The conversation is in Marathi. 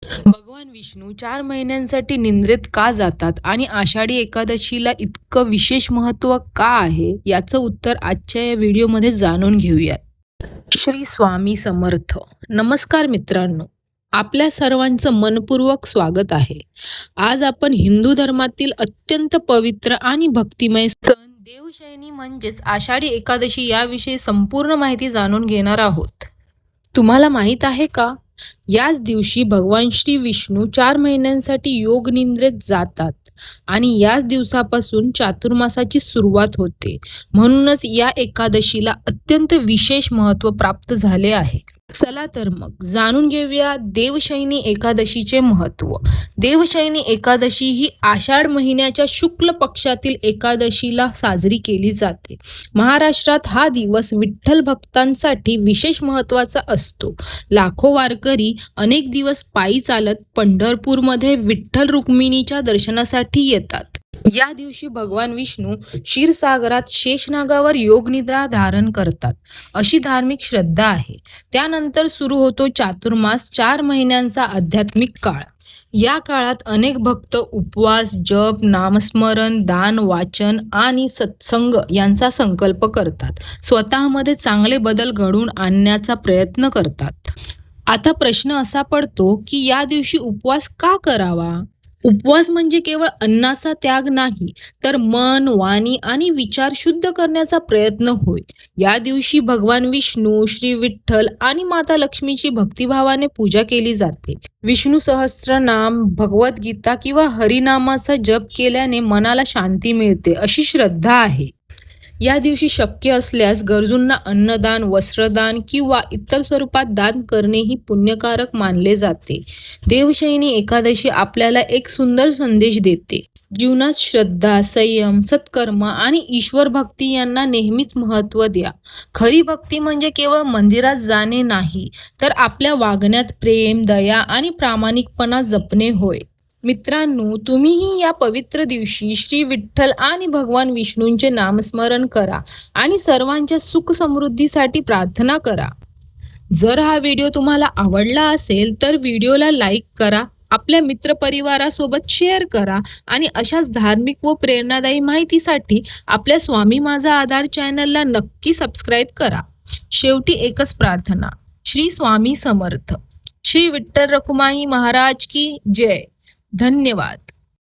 भगवान विष्णू 4 महिन्यांसाठी निद्रेत का जातात आणि आषाढी एकादशीला इतकं विशेष महत्त्व का आहे, याचं उत्तर आजच्या या व्हिडिओमध्ये जाणून घेऊयात. श्री स्वामी समर्थ. नमस्कार मित्रांनो, आपल्या सर्वांचं मनपूर्वक स्वागत आहे. आज आपण हिंदू धर्मातील अत्यंत पवित्र आणि भक्तिमय सण देवशयनी म्हणजेच आषाढी एकादशी याविषयी संपूर्ण माहिती जाणून घेणार आहोत. तुम्हाला माहित आहे का, याच दिवशी भगवान श्री विष्णू 4 महिन्यांसाठी योग निद्रेत जातात आणि याच दिवसापासून चातुर्मासाची सुरुवात होते. म्हणूनच या एकादशीला अत्यंत विशेष महत्त्व प्राप्त झाले आहे. चला तर मग जाणून घेऊया देवशयनी एकादशीचे महत्त्व. देवशयनी एकादशी ही आषाढ महिन्याच्या शुक्ल पक्षातील एकादशीला साजरी केली जाते. महाराष्ट्रात हा दिवस विठ्ठल भक्तांसाठी विशेष महत्त्वाचा असतो. लाखो वारकरी अनेक दिवस पायी चालत पंढरपूरमध्ये विठ्ठल रुक्मिणीच्या दर्शनासाठी येतात. या दिवशी भगवान विष्णू क्षीरसागरात शेषनागावर योगनिद्रा धारण करतात, अशी धार्मिक श्रद्धा आहे. त्यानंतर सुरू होतो चातुर्मास, 4 महिन्यांचा आध्यात्मिक काळ. या काळात अनेक भक्त उपवास, जप, नामस्मरण, दान, वाचन आणि सत्संग यांचा संकल्प करतात. स्वतःमध्ये चांगले बदल घडवून आणण्याचा प्रयत्न करतात. आता प्रश्न असा पडतो की या दिवशी उपवास का करावा? उपवास म्हणजे केवळ अन्नाचा त्याग नाही, तर मन, वाणी आणि विचार शुद्ध करण्याचा प्रयत्न होय. या दिवशी भगवान विष्णू, श्री विठ्ठल आणि माता लक्ष्मीची भक्तिभावाने पूजा केली जाते. विष्णू सहस्त्रनाम, भगवद्गीता किंवा हरिनामाचा जप केल्याने मनाला शांती मिळते, अशी श्रद्धा आहे. या दिवशी शक्य असल्यास गरजूंना अन्नदान, वस्त्रदान किंवा इतर स्वरूपात दान करणेही पुण्यकारक मानले जाते. देवशयनी एकादशी आपल्याला एक सुंदर संदेश देते. जीवनात श्रद्धा, संयम, सत्कर्म आणि ईश्वर भक्ती यांना नेहमीच महत्त्व द्या. खरी भक्ती म्हणजे केवळ मंदिरात जाणे नाही, तर आपल्या वागण्यात प्रेम, दया आणि प्रामाणिकपणा जपणे होय. मित्रांनो, तुम्हीही या पवित्र दिवशी श्री विठ्ठल आणि भगवान विष्णूंचे नामस्मरण करा आणि सर्वांच्या सुख समृद्धीसाठी प्रार्थना करा. जर हा व्हिडिओ तुम्हाला आवडला असेल तर व्हिडिओला लाईक करा, आपल्या मित्रपरिवारासोबत शेअर करा आणि अशाच धार्मिक व प्रेरणादायी माहितीसाठी आपल्या स्वामी माझा आधार चॅनलला नक्की सबस्क्राईब करा. शेवटी एकच प्रार्थना. श्री स्वामी समर्थ. श्री विठ्ठल रखुमाई महाराज की जय. धन्यवाद.